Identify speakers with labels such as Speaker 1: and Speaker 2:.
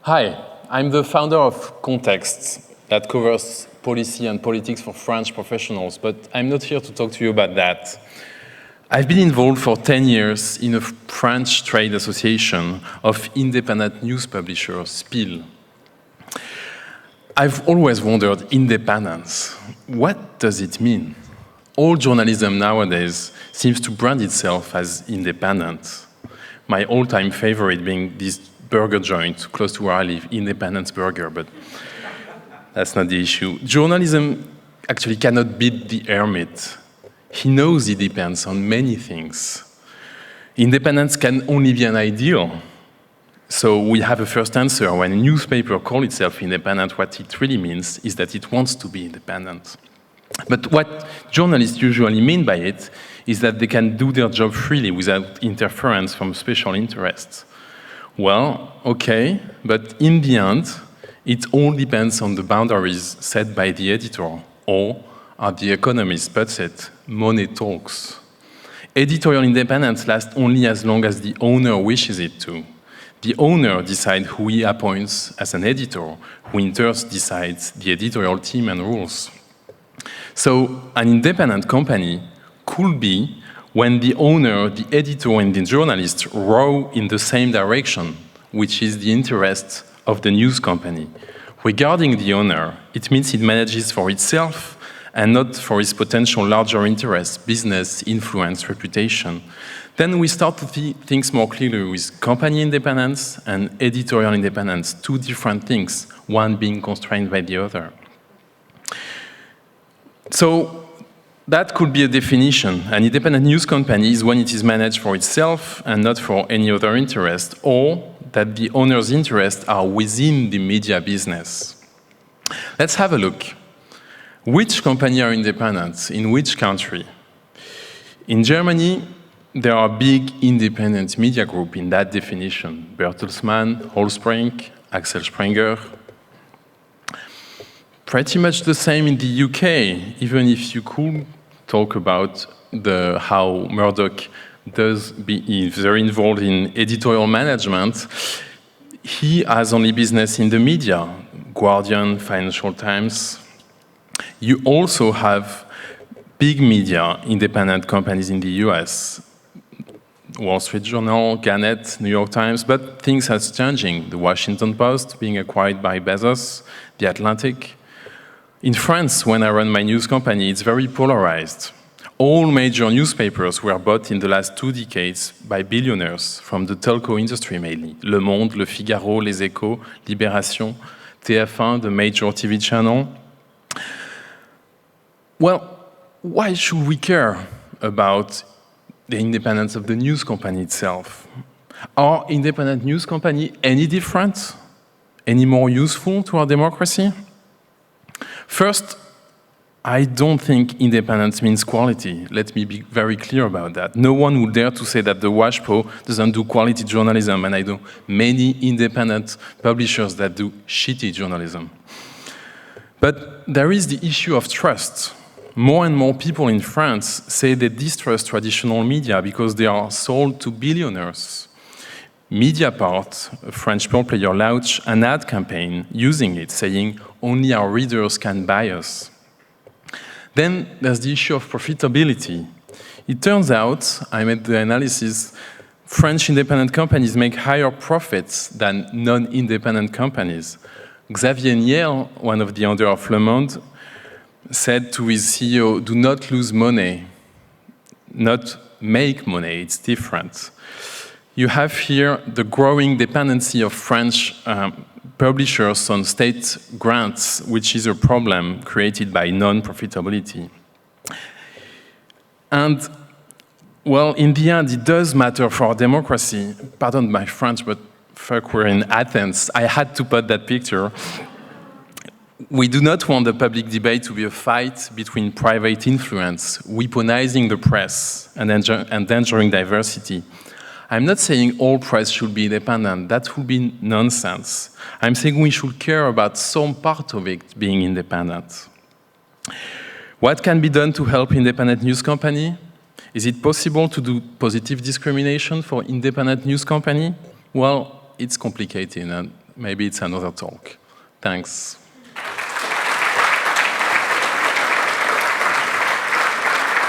Speaker 1: Hi, I'm the founder of Context, that covers policy and politics for French professionals, but I'm not here to talk to you about that. I've been involved for 10 years in a French trade association of independent news publishers, SPIL. I've always wondered, independence, what does it mean? All journalism nowadays seems to brand itself as independent. My all-time favorite being this burger joint close to where I live, Independence Burger, but that's not the issue. Journalism actually cannot beat the hermit. He knows it depends on many things. Independence can only be an ideal. So we have a first answer. When a newspaper calls itself independent, what it really means is that it wants to be independent. But what journalists usually mean by it is that they can do their job freely without interference from special interests. Well, okay, but in the end, it all depends on the boundaries set by the editor, or, as the economist puts it, money talks. Editorial independence lasts only as long as the owner wishes it to. The owner decides who he appoints as an editor, who in turn decides the editorial team and rules. So an independent company could be when the owner, the editor, and the journalist row in the same direction, which is the interest of the news company. Regarding the owner, it means it manages for itself and not for its potential larger interests, business, influence, reputation. Then we start to see things more clearly with company independence and editorial independence, two different things, one being constrained by the other. So that could be a definition. An independent news company is when it is managed for itself and not for any other interest, or that the owner's interests are within the media business. Let's have a look. Which companies are independent? In which country? In Germany, there are big independent media groups in that definition. Bertelsmann, Holzbrink, Axel Springer. Pretty much the same in the UK, even if you could talk about how Murdoch is very involved in editorial management. He has only business in the media, Guardian, Financial Times. You also have big media, independent companies in the US, Wall Street Journal, Gannett, New York Times, but things are changing. The Washington Post being acquired by Bezos, The Atlantic. In France, when I run my news company, it's very polarized. All major newspapers were bought in the last 2 decades by billionaires from the telco industry mainly. Le Monde, Le Figaro, Les Echos, Libération, TF1, the major TV channel. Well, why should we care about the independence of the news company itself? Are independent news companies any different, any more useful to our democracy? First, I don't think independence means quality. Let me be very clear about that. No one would dare to say that the WASPO doesn't do quality journalism, and I know many independent publishers that do shitty journalism. But there is the issue of trust. More and more people in France say they distrust traditional media because they are sold to billionaires. Mediapart, a French pure player, launched an ad campaign using it, saying only our readers can buy us. Then there's the issue of profitability. It turns out, I made the analysis, French independent companies make higher profits than non-independent companies. Xavier Niel, one of the owners of Le Monde, said to his CEO, do not lose money, not make money, it's different. You have here the growing dependency of French publishers on state grants, which is a problem created by non-profitability. And, well, in the end, it does matter for our democracy. Pardon my French, but fuck, we're in Athens. I had to put that picture. We do not want the public debate to be a fight between private influence, weaponizing the press, and endangering diversity. I'm not saying all press should be independent. That would be nonsense. I'm saying we should care about some part of it being independent. What can be done to help independent news company? Is it possible to do positive discrimination for independent news company? Well, it's complicated, and maybe it's another talk. Thanks.